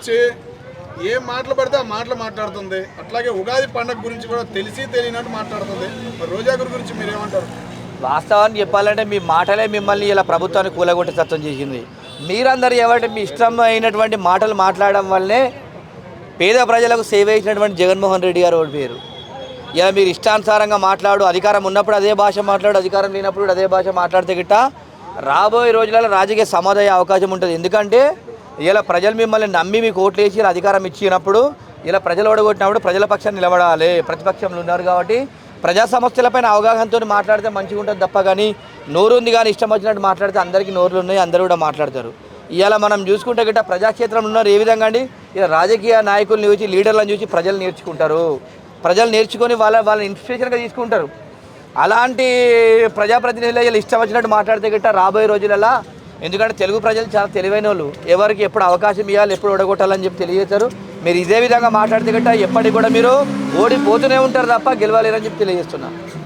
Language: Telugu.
వచ్చి ఏం మాటలు పడితే ఆ మాటలు మాట్లాడుతుంది. అట్లాగే ఉగాది పండుగ గురించి కూడా తెలియనట్టు మాట్లాడుతుంది. మరి రోజా గారి గురించి మీరేమంటారు? వాస్తవాన్ని చెప్పాలంటే మీ మాటలే మిమ్మల్ని ఇలా ప్రభుత్వాన్ని కూలగొట్టి తత్వం చేసింది. మీరందరూ ఎవరంటే మీ ఇష్టం అయినటువంటి మాటలు మాట్లాడడం వల్లే పేద ప్రజలకు సేవ చేసినటువంటి జగన్మోహన్ రెడ్డి గారు ఓడిపోయారు. ఇలా మీరు ఇష్టానుసారంగా మాట్లాడు, అధికారం ఉన్నప్పుడు అదే భాష మాట్లాడు, అధికారం లేనప్పుడు అదే భాష మాట్లాడితే గిట్ట రాబోయే రోజులలో రాజకీయ సమాధి అయ్యే అవకాశం ఉంటుంది. ఎందుకంటే ఇలా ప్రజలు మిమ్మల్ని నమ్మి మీకు ఓట్లు వేసి ఇలా అధికారం ఇచ్చినప్పుడు ఇలా ప్రజలు ఓడగొట్టినప్పుడు ప్రజల పక్షాన్ని నిలబడాలి. ప్రతిపక్షంలో ఉన్నారు కాబట్టి ప్రజా సమస్యలపైన అవగాహనతో మాట్లాడితే మంచిగా ఉంటుంది తప్ప కానీ నోరు ఉంది కానీ ఇష్టం వచ్చినట్టు మాట్లాడితే అందరికీ నోరులు ఉన్నాయి, అందరూ కూడా మాట్లాడతారు. ఇవాళ మనం చూసుకుంటే గిట్ట ప్రజాక్షేత్రంలో ఉన్నారు ఏ విధంగా అండి, ఇలా రాజకీయ నాయకులను చూసి లీడర్లను చూసి ప్రజలు నేర్చుకుంటారు. ప్రజలు నేర్చుకొని వాళ్ళని ఇన్స్పిరేషన్గా తీసుకుంటారు. అలాంటి ప్రజాప్రతినిధులు ఇలా ఇష్టం వచ్చినట్టు మాట్లాడితే గిట్ట రాబోయే రోజులలో, ఎందుకంటే తెలుగు ప్రజలు చాలా తెలివైన వాళ్ళు, ఎవరికి ఎప్పుడు అవకాశం ఇవ్వాలి, ఎప్పుడు ఓడగొట్టాలని చెప్పి తెలియజేస్తారు. మీరు ఇదే విధంగా మాట్లాడితే గట్ట ఎప్పటికి కూడా మీరు ఓడిపోతూనే ఉంటారు తప్ప గెలవలేరని చెప్పి తెలియజేస్తున్నా.